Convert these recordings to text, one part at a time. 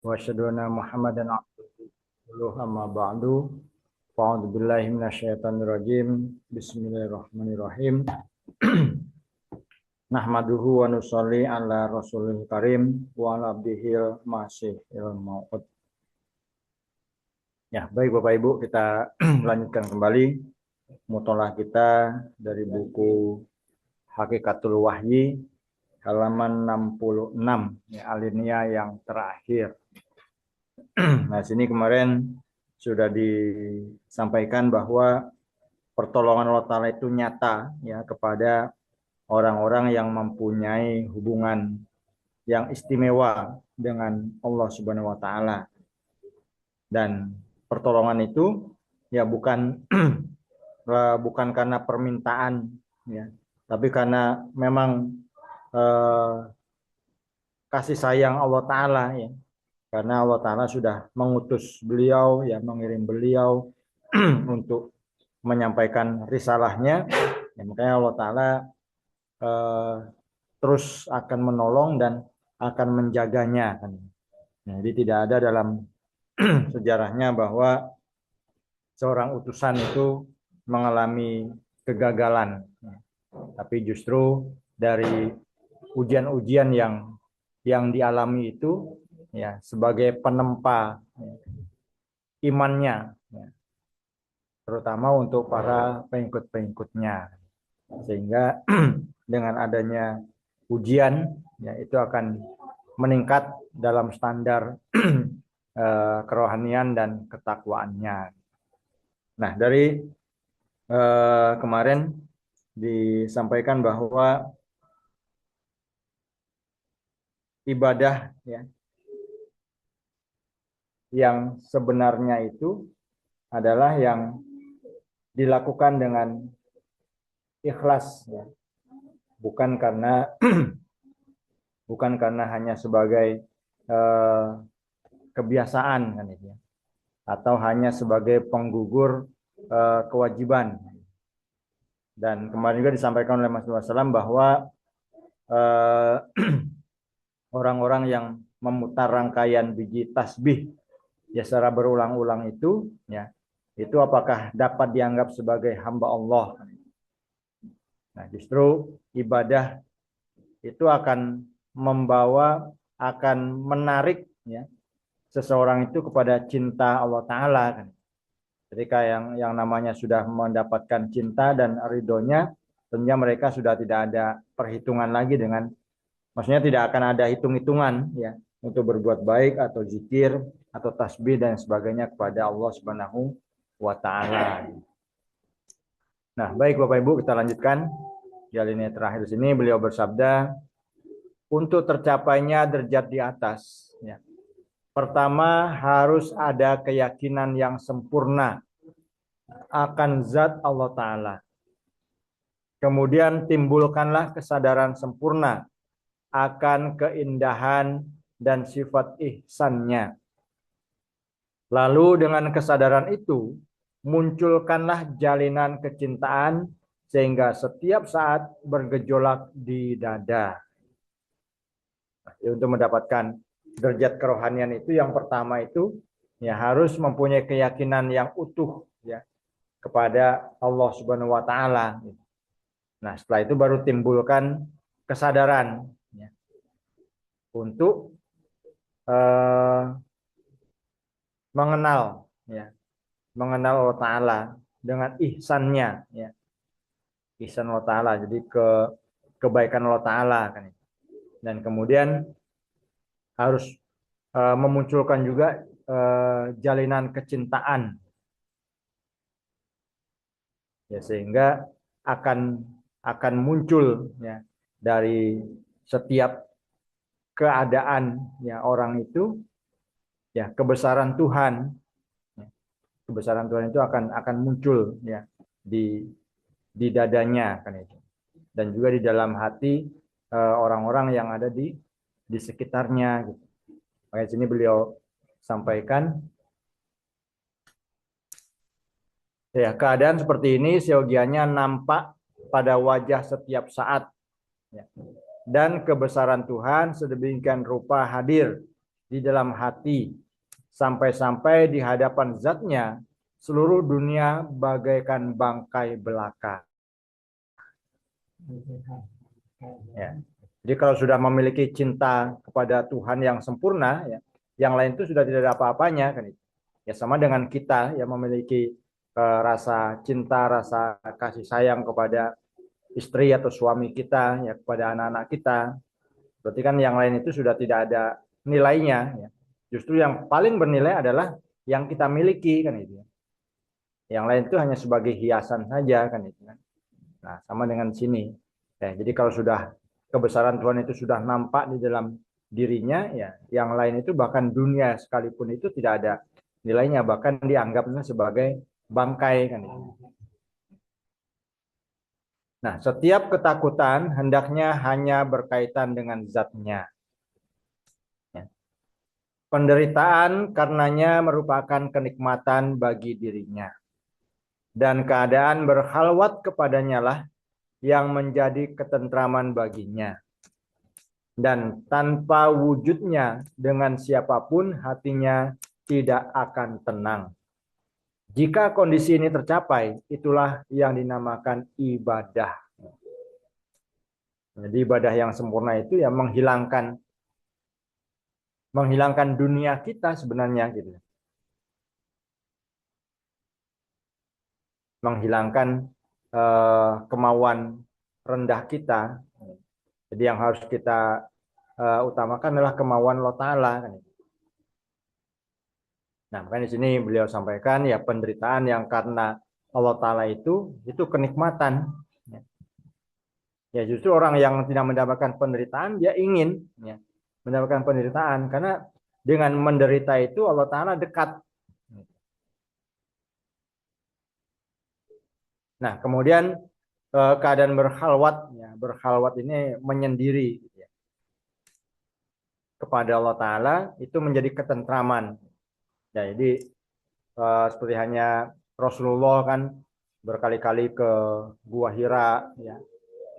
wa asyhadu anna Muhammadan abduhu amma ba'du. A'udzu billahi minasyaitonir rajim. Bismillahirrahmanirrahim. Nahmaduhu wa nusolli ala rasulil karim wa ala abdihil masihil mau'ud. Ya, baik Bapak Ibu, kita lanjutkan kembali mutolaah kita dari buku Hakikatul Wahyi halaman 66, ya, alinea yang terakhir. Nah, sini kemarin sudah disampaikan bahwa pertolongan Allah Ta'ala itu nyata, ya, kepada orang-orang yang mempunyai hubungan yang istimewa dengan Allah Subhanahu wa Ta'ala. Dan pertolongan itu ya bukan bukan karena permintaan, ya, tapi karena memang kasih sayang Allah Ta'ala, ya. Karena Allah Ta'ala sudah mengutus beliau, ya, mengirim beliau untuk menyampaikan risalahnya, ya, makanya Allah Ta'ala terus akan menolong dan akan menjaganya, kan. Nah, jadi tidak ada dalam sejarahnya bahwa seorang utusan itu mengalami kegagalan, tapi justru dari ujian-ujian yang dialami itu, ya, sebagai penempa, ya, imannya, ya, terutama untuk para pengikut-pengikutnya, sehingga dengan adanya ujian, ya, itu akan meningkat dalam standar kerohanian dan ketakwaannya. Nah, dari kemarin disampaikan bahwa ibadah, ya, yang sebenarnya itu adalah yang dilakukan dengan ikhlas, ya. Bukan karena hanya sebagai kebiasaan, kan, itu, ya, atau hanya sebagai penggugur kewajiban. Dan kemarin juga disampaikan oleh Mas Wasallam bahwa orang-orang yang memutar rangkaian biji tasbih, ya, secara berulang-ulang itu, ya, itu apakah dapat dianggap sebagai hamba Allah? Nah, justru ibadah itu akan menarik, ya, seseorang itu kepada cinta Allah Ta'ala, kan. Ketika yang namanya sudah mendapatkan cinta dan ridhonya, tentunya mereka sudah tidak ada perhitungan lagi maksudnya tidak akan ada hitung-hitungan, ya, untuk berbuat baik atau zikir atau tasbih dan sebagainya kepada Allah Subhanahu wa Ta'ala. Nah, baik Bapak Ibu, kita lanjutkan. Di alinea terakhir sini beliau bersabda, untuk tercapainya derajat di atas, ya, pertama harus ada keyakinan yang sempurna akan zat Allah Ta'ala. Kemudian timbulkanlah kesadaran sempurna akan keindahan dan sifat ihsannya. Lalu dengan kesadaran itu, munculkanlah jalinan kecintaan sehingga setiap saat bergejolak di dada. Untuk mendapatkan derajat kerohanian itu, yang pertama itu, ya, harus mempunyai keyakinan yang utuh, ya, kepada Allah Subhanahu wa Ta'ala. Nah, setelah itu baru timbulkan kesadaran, ya, untuk mengenal, ya, mengenal Allah Ta'ala dengan ihsannya, ya, ihsan Allah Ta'ala, jadi kebaikan Allah Ta'ala, kan. Dan kemudian harus memunculkan juga jalinan kecintaan, ya, sehingga akan muncul, ya, dari setiap keadaan, ya, orang itu, ya, kebesaran Tuhan, ya, kebesaran Tuhan itu akan muncul, ya, di dadanya, kan, itu, dan juga di dalam hati orang-orang yang ada di sekitarnya, gitu. Makanya sini beliau sampaikan, ya, keadaan seperti ini seyogianya nampak pada wajah setiap saat, ya, dan kebesaran Tuhan sedemikian rupa hadir di dalam hati, sampai-sampai di hadapan zatnya seluruh dunia bagaikan bangkai belaka. Ya. Jadi kalau sudah memiliki cinta kepada Tuhan yang sempurna, ya, yang lain itu sudah tidak ada apa-apanya kan itu. Ya sama dengan kita yang memiliki rasa cinta, rasa kasih sayang kepada istri atau suami kita, ya kepada anak-anak kita. Berarti kan yang lain itu sudah tidak ada nilainya. Ya. Justru yang paling bernilai adalah yang kita miliki kan itu. Yang lain itu hanya sebagai hiasan saja kan itu kan. Nah sama dengan sini. Ya, jadi kalau sudah kebesaran Tuhan itu sudah nampak di dalam dirinya, ya yang lain itu bahkan dunia sekalipun itu tidak ada nilainya, bahkan dianggapnya sebagai bangkai kan itu. Nah, setiap ketakutan hendaknya hanya berkaitan dengan zatnya. Ya. Penderitaan karenanya merupakan kenikmatan bagi dirinya. Dan keadaan berkhalwat kepadanya lah yang menjadi ketentraman baginya. Dan tanpa wujudnya dengan siapapun hatinya tidak akan tenang. Jika kondisi ini tercapai, itulah yang dinamakan ibadah. Jadi ibadah yang sempurna itu ya menghilangkan dunia kita sebenarnya gitu. Menghilangkan kemauan rendah kita. Jadi yang harus kita utamakan adalah kemauan Allah Ta'ala. Nah, makanya di sini beliau sampaikan ya penderitaan yang karena Allah Ta'ala itu kenikmatan. Ya justru orang yang tidak mendapatkan penderitaan dia ingin ya, mendapatkan penderitaan karena dengan menderita itu Allah Ta'ala dekat. Nah, kemudian keadaan berkhalwat, ya, berkhalwat ini menyendiri ya, kepada Allah Ta'ala itu menjadi ketentraman. Ya, jadi seperti hanya Rasulullah kan berkali-kali ke Gua Hira, ya.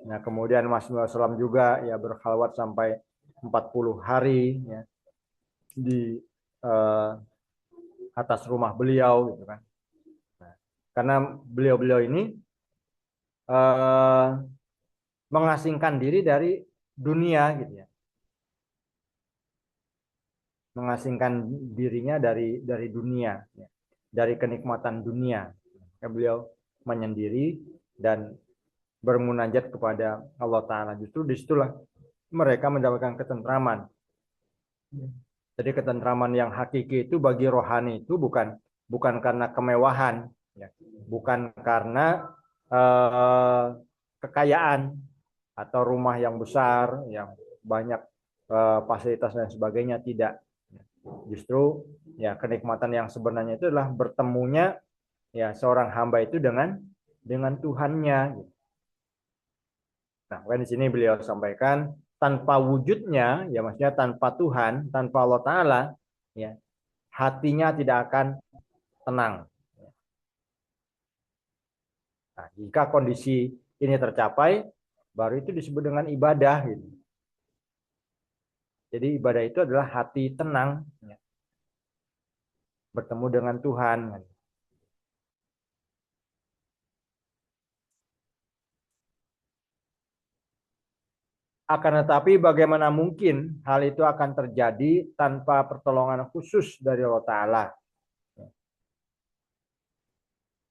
Nah, kemudian Rasulullah SAW juga ya berkhalwat sampai 40 hari ya, di atas rumah beliau gitu kan. Nah, karena beliau-beliau ini mengasingkan diri dari dunia gitu ya. Mengasingkan dirinya dari dunia ya. Dari kenikmatan dunia. Ya, beliau menyendiri dan bermunajat kepada Allah Ta'ala. Justru disitulah mereka mendapatkan ketentraman. Jadi ketentraman yang hakiki itu bagi rohani itu bukan karena kemewahan, ya. Bukan karena kekayaan atau rumah yang besar, yang banyak fasilitas dan sebagainya, tidak. Justru ya kenikmatan yang sebenarnya itu adalah bertemunya ya seorang hamba itu dengan Tuhannya. Nah, kan di sini beliau sampaikan tanpa wujudnya, ya maksudnya tanpa Tuhan, tanpa Allah Ta'ala, ya hatinya tidak akan tenang. Nah, jika kondisi ini tercapai, baru itu disebut dengan ibadah. Gitu. Jadi ibadah itu adalah hati tenang, ya. Bertemu dengan Tuhan. Akan tetapi bagaimana mungkin hal itu akan terjadi tanpa pertolongan khusus dari Allah Ta'ala.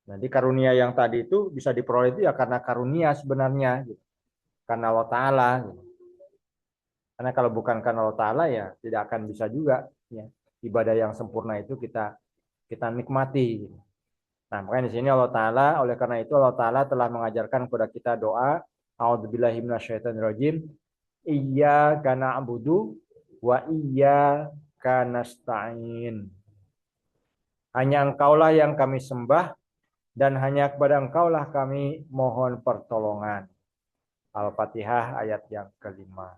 Nanti karunia yang tadi itu bisa diperoleh itu ya karena karunia sebenarnya. Gitu. Karena Allah Ta'ala. Gitu. Karena kalau bukan karena Allah Ta'ala ya tidak akan bisa juga. Ya. Ibadah yang sempurna itu kita nikmati. Gitu. Nah makanya di sini Allah Ta'ala, oleh karena itu Allah Ta'ala telah mengajarkan kepada kita doa. A'udzubillahi minasyaitonirrajim. Iyyaka na'budu wa iyyaka nasta'in. Hanya Engkaulah yang kami sembah dan hanya kepada Engkaulah kami mohon pertolongan. Al-Fatihah ayat yang kelima.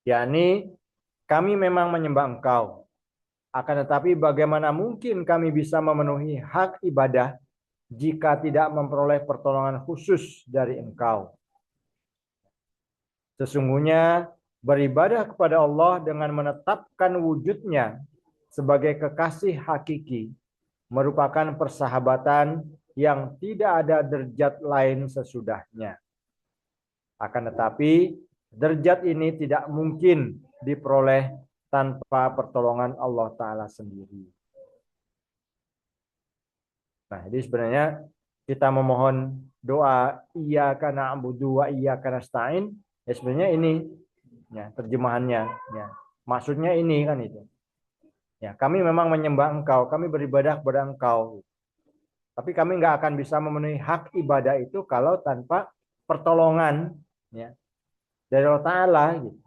Yakni kami memang menyembah Engkau. Akan tetapi bagaimana mungkin kami bisa memenuhi hak ibadah jika tidak memperoleh pertolongan khusus dari Engkau. Sesungguhnya beribadah kepada Allah dengan menetapkan wujudnya sebagai kekasih hakiki merupakan persahabatan yang tidak ada derajat lain sesudahnya. Akan tetapi, derajat ini tidak mungkin diperoleh tanpa pertolongan Allah Ta'ala sendiri. Nah, jadi sebenarnya kita memohon doa iyyaka na'budu wa iyyaka nasta'in, ya sebenarnya ini ya terjemahannya ya. Maksudnya ini kan itu. Ya, kami memang menyembah Engkau, kami beribadah kepada Engkau. Tapi kami nggak akan bisa memenuhi hak ibadah itu kalau tanpa pertolongan ya dari Allah Ta'ala gitu.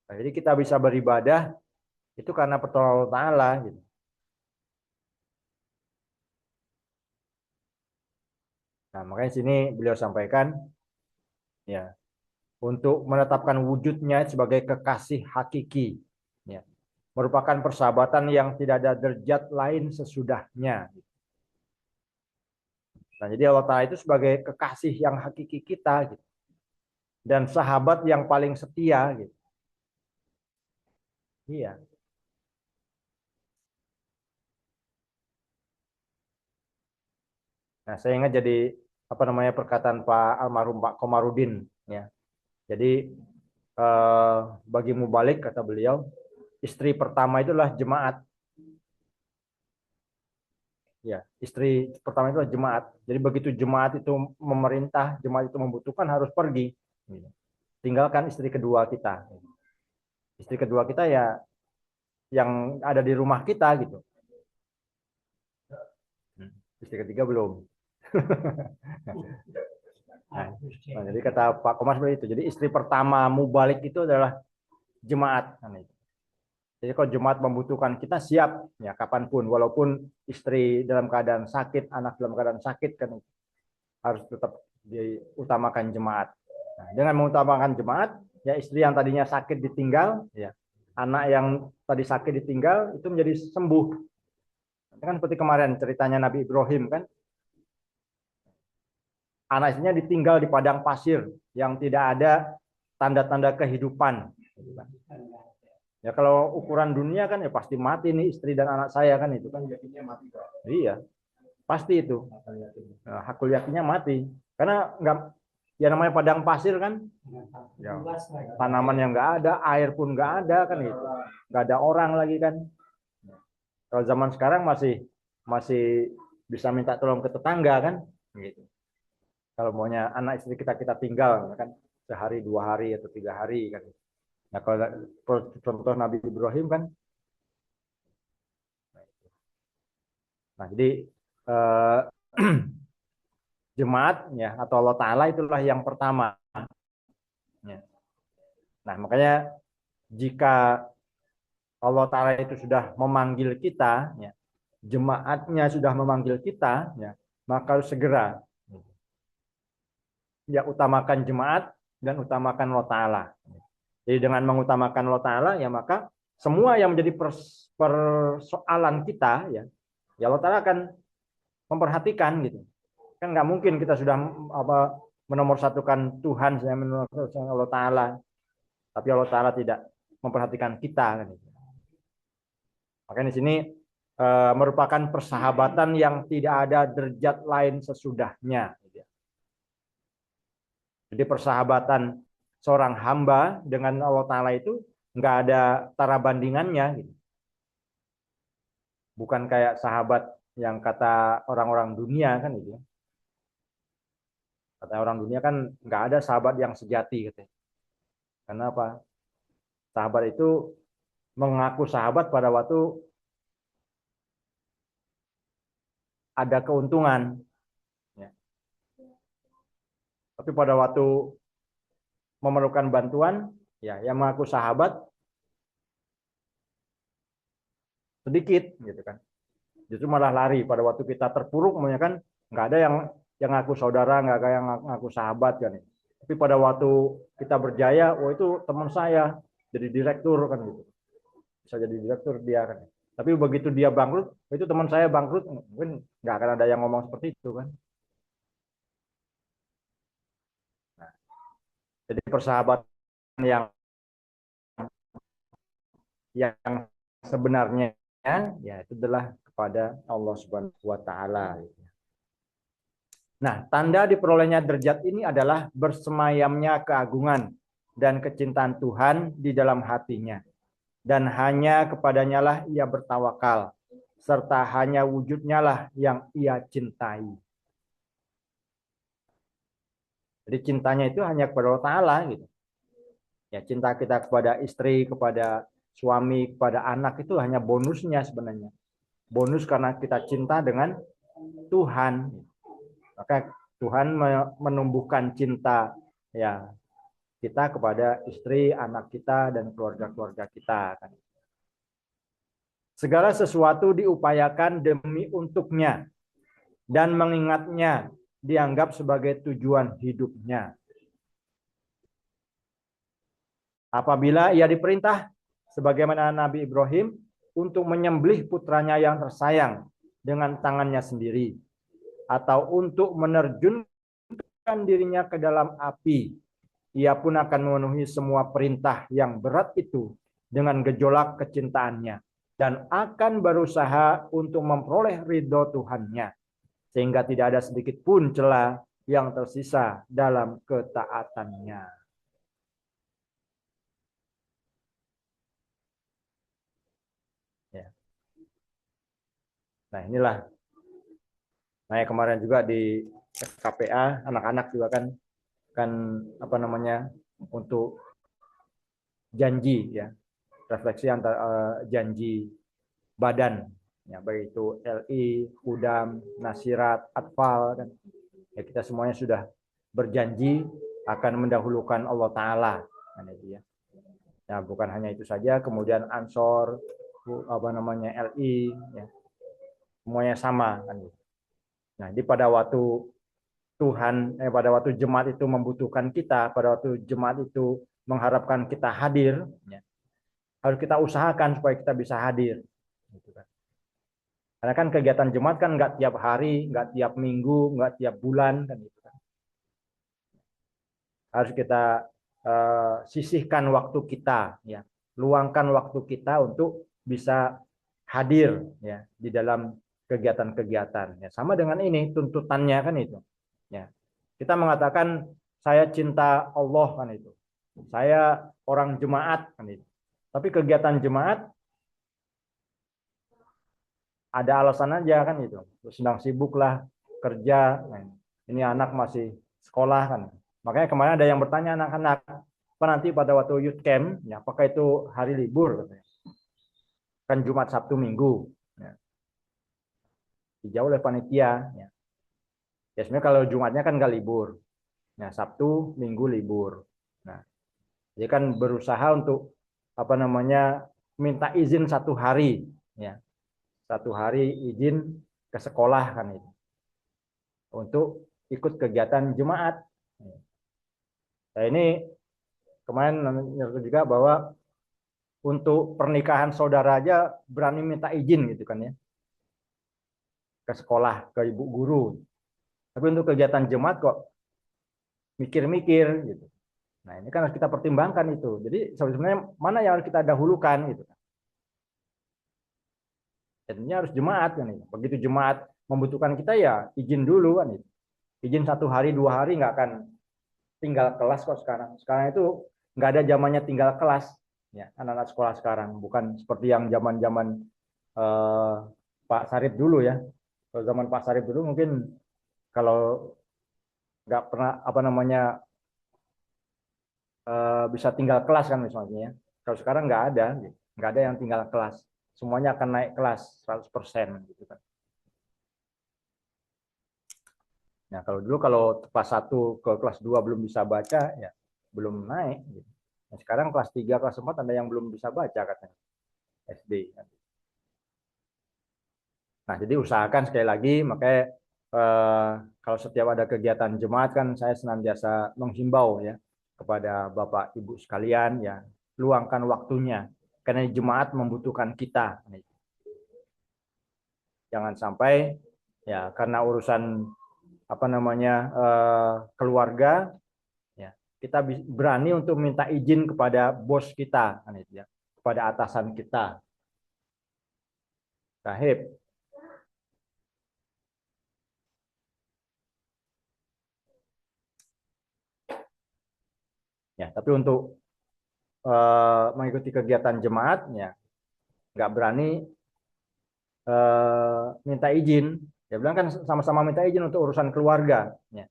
Nah, jadi kita bisa beribadah itu karena pertolongan Allah Ta'ala gitu. Nah, makanya sini beliau sampaikan ya untuk menetapkan wujudnya sebagai kekasih hakiki ya, merupakan persahabatan yang tidak ada derajat lain sesudahnya. Nah, jadi Allah Ta'ala itu sebagai kekasih yang hakiki kita gitu. Dan sahabat yang paling setia gitu. Iya. Nah, saya ingat jadi apa namanya perkataan Pak almarhum Pak Komarudin ya. Jadi bagi mubalik kata beliau, istri pertama itulah jemaat. Ya, istri pertama itulah jemaat. Jadi begitu jemaat itu memerintah, jemaat itu membutuhkan harus pergi. Tinggalkan istri kedua kita. Istri kedua kita ya yang ada di rumah kita gitu. Istri ketiga belum. Nah, jadi kata Pak Komar seperti itu. Jadi istri pertama mubalik itu adalah jemaat. Jadi kalau jemaat membutuhkan kita siap ya kapanpun, walaupun istri dalam keadaan sakit, anak dalam keadaan sakit kan harus tetap diutamakan jemaat. Nah, dengan mengutamakan jemaat, ya istri yang tadinya sakit ditinggal, ya anak yang tadi sakit ditinggal itu menjadi sembuh. Kan seperti kemarin ceritanya Nabi Ibrahim kan, anak istrinya ditinggal di padang pasir yang tidak ada tanda-tanda kehidupan. Ya kalau ukuran dunia kan ya pasti mati nih istri dan anak saya kan itu kan yakinnya mati. Iya, pasti itu. Nah, hakul yakinnya mati. Karena nggak ya namanya padang pasir kan, ya, tanaman yang nggak ada, air pun nggak ada kan itu, nggak ada orang lagi kan. Kalau zaman sekarang masih masih bisa minta tolong ke tetangga kan, gitu. Kalau maunya anak istri kita kita tinggal kan sehari 2 hari atau 3 hari kan. Nah kalau contoh Nabi Ibrahim kan, nah jadi eh, jemaat ya atau Allah Taala itulah yang pertama. Ya. Nah makanya jika Allah Ta'ala itu sudah memanggil kita, ya, jemaatnya sudah memanggil kita, ya, maka harus segera ya utamakan jemaat dan utamakan Allah Ta'ala. Jadi dengan mengutamakan Allah Ta'ala, ya maka semua yang menjadi persoalan kita, ya Allah Ta'ala akan memperhatikan gitu. Kan nggak mungkin kita sudah menomorsatukan Tuhan, saya menomorsatukan Allah Ta'ala, tapi Allah Ta'ala tidak memperhatikan kita. Kan, gitu. Makanya di sini merupakan persahabatan yang tidak ada derajat lain sesudahnya. Jadi persahabatan seorang hamba dengan Allah Ta'ala itu nggak ada tara bandingannya. Gitu. Bukan kayak sahabat yang kata orang-orang dunia kan itu. Kata orang dunia kan nggak ada sahabat yang sejati. Gitu. Karena apa? Sahabat itu mengaku sahabat pada waktu ada keuntungan. Ya. Tapi pada waktu memerlukan bantuan, ya yang mengaku sahabat sedikit, gitu kan. Justru malah lari pada waktu kita terpuruk, makanya kan nggak ada yang ngaku saudara, nggak ada yang ngaku sahabat kan. Tapi pada waktu kita berjaya, oh itu teman saya jadi direktur kan gitu, bisa jadi direktur dia kan. Tapi begitu dia bangkrut, oh, itu teman saya bangkrut, mungkin nggak akan ada yang ngomong seperti itu kan. Nah, jadi persahabatan yang yang sebenarnya ya itu adalah kepada Allah Subhanahu wa taala. Nah, tanda diperolehnya derajat ini adalah bersemayamnya keagungan dan kecintaan Tuhan di dalam hatinya. Dan hanya kepadanya lah ia bertawakal, serta hanya wujudnya lah yang ia cintai. Jadi cintanya itu hanya kepada Allah Ta'ala gitu. Ya, cinta kita kepada istri, kepada suami, kepada anak itu hanya bonusnya sebenarnya. Bonus karena kita cinta dengan Tuhan. Maka Tuhan menumbuhkan cinta ya kita kepada istri, anak kita, dan keluarga-keluarga kita. Segala sesuatu diupayakan demi untuknya dan mengingatnya dianggap sebagai tujuan hidupnya. Apabila ia diperintah, sebagaimana Nabi Ibrahim, untuk menyembelih putranya yang tersayang dengan tangannya sendiri, atau untuk menerjunkan dirinya ke dalam api, ia pun akan memenuhi semua perintah yang berat itu dengan gejolak kecintaannya dan akan berusaha untuk memperoleh ridho Tuhannya sehingga tidak ada sedikit pun celah yang tersisa dalam ketaatannya. Ya. Nah inilah. Nah kemarin juga di KPA anak-anak juga kan apa namanya untuk janji ya refleksi antara janji badan ya baik itu LI, Hudam, Nasirat, Atfal kan ya kita semuanya sudah berjanji akan mendahulukan Allah Taala kan itu ya. Ya bukan hanya itu saja kemudian Ansor apa namanya LI ya semuanya sama kan gitu. Nah, di pada waktu pada waktu jemaat itu membutuhkan kita, pada waktu jemaat itu mengharapkan kita hadir ya, harus kita usahakan supaya kita bisa hadir gitu kan. Karena kan kegiatan Jumat kan nggak tiap hari, nggak tiap minggu, nggak tiap bulan kan gitu kan. Harus kita sisihkan waktu kita ya, luangkan waktu kita untuk bisa hadir ya di dalam kegiatan-kegiatan. Ya, sama dengan ini tuntutannya kan itu. Ya. Kita mengatakan saya cinta Allah kan itu. Saya orang jemaat kan itu. Tapi kegiatan jemaat ada alasan aja kan itu sedang sibuk lah kerja ini anak masih sekolah kan makanya kemarin ada yang bertanya anak-anak apa nanti pada waktu youth camp ya apakah itu hari libur katanya. Kan Jumat Sabtu Minggu ya. Dijawab oleh panitia ya sebenarnya kalau Jumatnya kan nggak libur ya Sabtu Minggu libur nah jadi kan berusaha untuk apa namanya minta izin satu hari ya satu hari izin ke sekolah kan itu untuk ikut kegiatan jemaat. Nah ini kemarin juga bahwa untuk pernikahan saudara aja berani minta izin gitu kan ya ke sekolah ke ibu guru. Tapi untuk kegiatan jemaat kok mikir-mikir gitu. Nah ini kan harus kita pertimbangkan itu. Jadi sebenarnya mana yang harus kita dahulukan gitu. Jadinya harus jemaat kan itu. Begitu jemaat membutuhkan kita ya izin dulu kan itu. Izin satu hari dua hari nggak akan tinggal kelas kok sekarang. Sekarang itu nggak ada zamannya tinggal kelas. Ya, anak-anak sekolah sekarang bukan seperti yang zaman-zaman eh, Pak Sarip dulu ya. Kalau zaman Pak Sarip dulu mungkin kalau nggak pernah apa namanya bisa tinggal kelas kan misalnya. Ya. Kalau sekarang nggak ada yang tinggal kelas. Semuanya akan naik kelas 100% gitu kan. Nah, kalau dulu kalau kelas 1 ke kelas 2 belum bisa baca ya belum naik gitu. Nah, sekarang kelas 3 kelas 4 ada yang belum bisa baca katanya. SD. Nah, jadi usahakan sekali lagi makanya kalau setiap ada kegiatan jemaat kan saya senantiasa menghimbau ya kepada Bapak Ibu sekalian ya, luangkan waktunya karena jemaat membutuhkan kita. Jangan sampai ya karena urusan apa namanya keluarga ya kita berani untuk minta izin kepada bos kita, kan itu ya, kepada atasan kita. Sahib. Ya, tapi untuk mengikuti kegiatan jemaatnya nggak berani minta izin. Dia bilang kan sama-sama minta izin untuk urusan keluarga. Ya.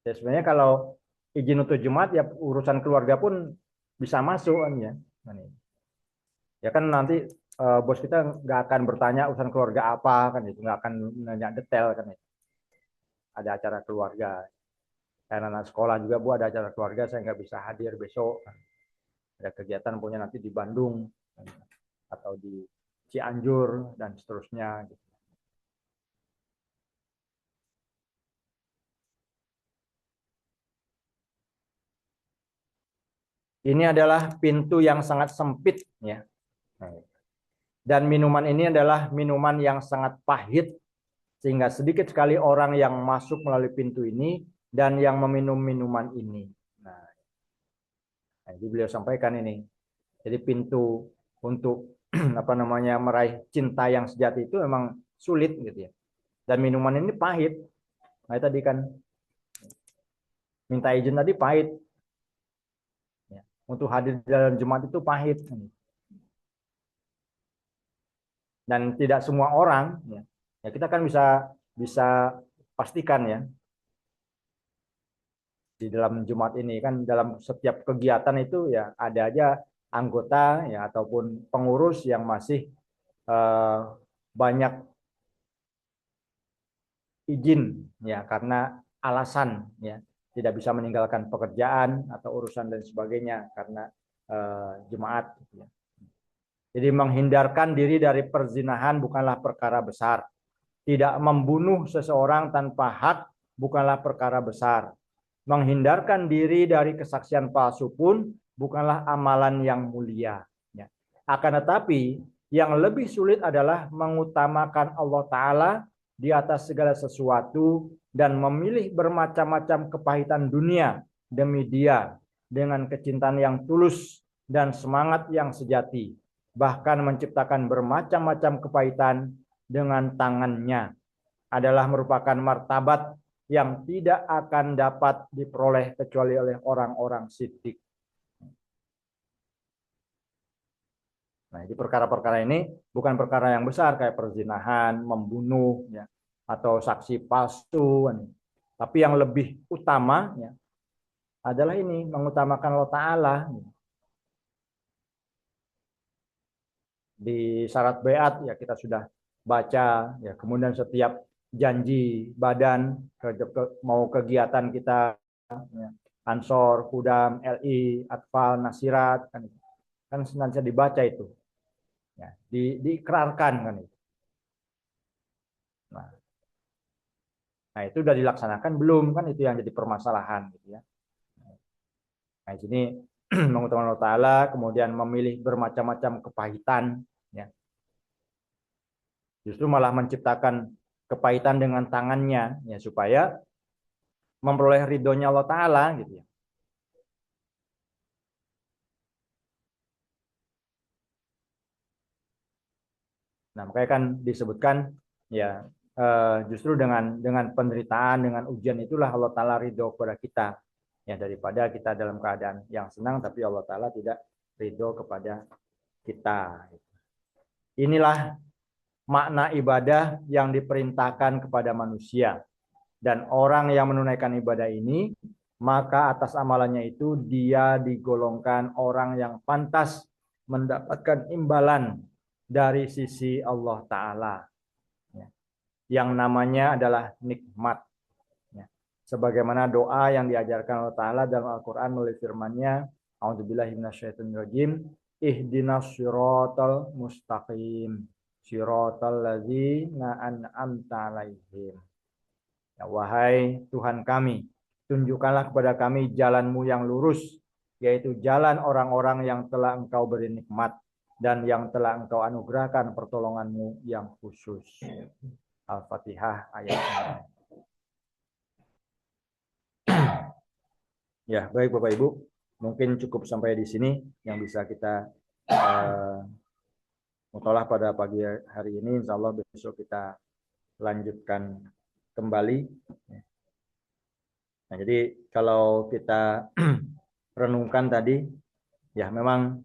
Ya, sebenarnya kalau izin untuk jemaat ya urusan keluarga pun bisa masuk kan ya. Ya kan nanti bos kita nggak akan bertanya urusan keluarga apa kan itu, nggak akan nanya detail kan itu. Ada acara keluarga. Karena anak sekolah juga bu ada acara keluarga saya nggak bisa hadir besok. Ada kegiatan punya nanti di Bandung atau di Cianjur dan seterusnya. Gitu. Ini adalah pintu yang sangat sempit ya. Dan minuman ini adalah minuman yang sangat pahit sehingga sedikit sekali orang yang masuk melalui pintu ini dan yang meminum minuman ini. Nah, jadi beliau sampaikan ini. Jadi pintu untuk apa namanya meraih cinta yang sejati itu memang sulit gitu ya. Dan minuman ini pahit. Nah, tadi kan minta izin tadi pahit. Ya. Untuk hadir dalam jemaat itu pahit. Dan tidak semua orang ya, ya kita kan bisa bisa pastikan ya di dalam Jumat ini kan dalam setiap kegiatan itu ya ada aja anggota ya ataupun pengurus yang masih eh, banyak izin ya karena alasan ya tidak bisa meninggalkan pekerjaan atau urusan dan sebagainya karena jemaat ya. Jadi menghindarkan diri dari perzinahan bukanlah perkara besar. Tidak membunuh seseorang tanpa hak bukanlah perkara besar. Menghindarkan diri dari kesaksian palsu pun bukanlah amalan yang mulia. Ya. Akan tetapi yang lebih sulit adalah mengutamakan Allah Ta'ala di atas segala sesuatu dan memilih bermacam-macam kepahitan dunia demi Dia dengan kecintaan yang tulus dan semangat yang sejati. Bahkan menciptakan bermacam-macam kepahitan dengan tangannya adalah merupakan martabat yang tidak akan dapat diperoleh kecuali oleh orang-orang siddiq. Nah, jadi perkara-perkara ini bukan perkara yang besar kayak perzinahan, membunuh, ya, atau saksi palsu, tapi yang lebih utama ya, adalah ini mengutamakan Allah Ta'ala. Di syarat beat ya kita sudah baca ya, kemudian setiap janji badan mau kegiatan kita ya, Ansor, Kudam, LI, Atfal, Nasirat kan senantiasa dibaca itu ya, diikrarkan kan itu. Nah, nah itu sudah dilaksanakan belum kan itu yang jadi permasalahan gitu ya. Nah di sini mengutamakan Allah Ta'ala kemudian memilih bermacam-macam kepahitan ya. Justru malah menciptakan kepahitan dengan tangannya ya supaya memperoleh ridhonya Allah Ta'ala gitu ya. Nah makanya kan disebutkan ya justru dengan penderitaan, dengan ujian itulah Allah Ta'ala ridho kepada kita ya daripada kita dalam keadaan yang senang tapi Allah Ta'ala tidak ridho kepada kita. Inilah makna ibadah yang diperintahkan kepada manusia. Dan orang yang menunaikan ibadah ini, maka atas amalannya itu dia digolongkan orang yang pantas mendapatkan imbalan dari sisi Allah Ta'ala. Yang namanya adalah nikmat. Sebagaimana doa yang diajarkan Allah Ta'ala dalam Al-Quran melalui firman-Nya, A'udzubillahi minasyaitonirrajim, ihdinas siratal mustaqim, siratal ladzina an'amta 'alaihim. Ya, wahai Tuhan kami, tunjukkanlah kepada kami jalan-Mu yang lurus, yaitu jalan orang-orang yang telah Engkau beri nikmat dan yang telah Engkau anugerahkan pertolongan-Mu yang khusus. Al-Fatihah ayat 6. Ya, baik Bapak Ibu, mungkin cukup sampai di sini yang bisa kita mutolak pada pagi hari ini. Insya Allah besok kita lanjutkan kembali. Nah, jadi kalau kita renungkan tadi, ya memang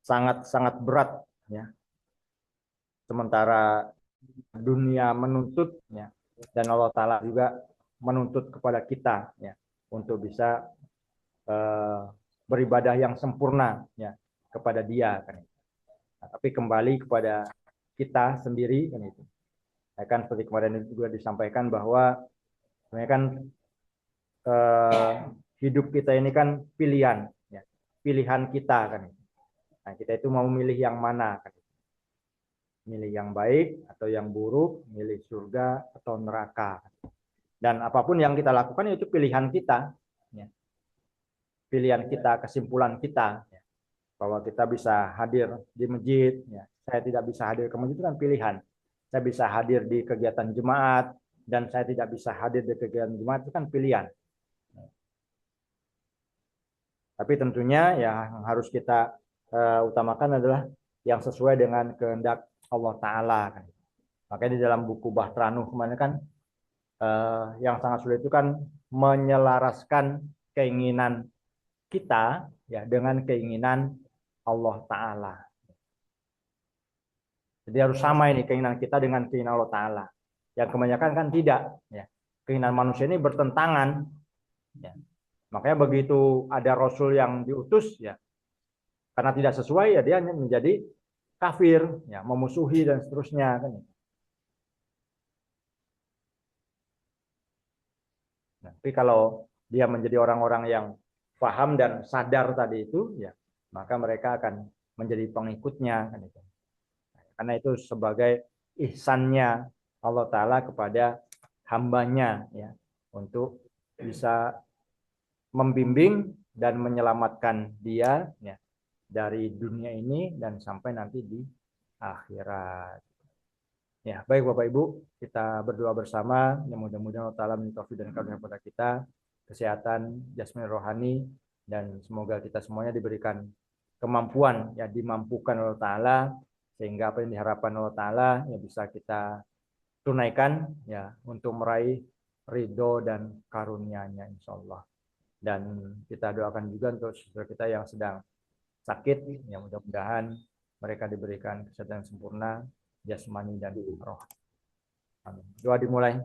sangat-sangat berat, ya. Sementara dunia menuntut, ya, dan Allah Taala juga menuntut kepada kita, ya, untuk bisa beribadah yang sempurna, ya, kepada Dia, kan. Nah, tapi kembali kepada kita sendiri, kan itu. Ya, kan seperti kemarin juga disampaikan bahwa sebenarnya kan eh, hidup kita ini kan pilihan, ya, pilihan kita, kan. Nah, kita itu mau milih yang mana, kan? Milih yang baik atau yang buruk, milih surga atau neraka. Dan apapun yang kita lakukan itu pilihan kita, ya. Pilihan kita, kesimpulan kita, ya. Bahwa kita bisa hadir di masjid, ya. Saya tidak bisa hadir ke masjid itu kan pilihan. Saya bisa hadir di kegiatan jemaat dan saya tidak bisa hadir di kegiatan jemaat itu kan pilihan. Tapi tentunya yang harus kita utamakan adalah yang sesuai dengan kehendak Allah Ta'ala, kan. Makanya di dalam buku Bahtranuh kemarin kan yang sangat sulit itu kan menyelaraskan keinginan kita, ya, dengan keinginan Allah Ta'ala. Jadi harus sama ini keinginan kita dengan keinginan Allah Ta'ala. Yang kebanyakan kan tidak, ya. Keinginan manusia ini bertentangan, ya. Makanya begitu ada Rasul yang diutus, ya, karena tidak sesuai, ya dia menjadi kafir, ya, memusuhi dan seterusnya, kan. Nah, tapi kalau dia menjadi orang-orang yang paham dan sadar tadi itu, ya, maka mereka akan menjadi pengikutnya, kan itu. Karena itu sebagai ihsannya Allah Ta'ala kepada hambanya, ya, untuk bisa membimbing dan menyelamatkan dia, ya, dari dunia ini dan sampai nanti di akhirat. Ya, baik Bapak Ibu, kita berdoa bersama. Yang mudah-mudahan Allah Ta'ala memberi taufik dan karunia kepada kita, kesehatan, jasmani rohani, dan semoga kita semuanya diberikan kemampuan, ya, dimampukan Allah Ta'ala, sehingga apa yang diharapkan Allah Ta'ala ya bisa kita tunaikan, ya, untuk meraih ridho dan karunia-Nya insya Allah. Dan kita doakan juga untuk saudara kita yang sedang sakit, yang mudah-mudahan mereka diberikan kesehatan yang sempurna, jasmani dan roh. Amin. Doa dimulai.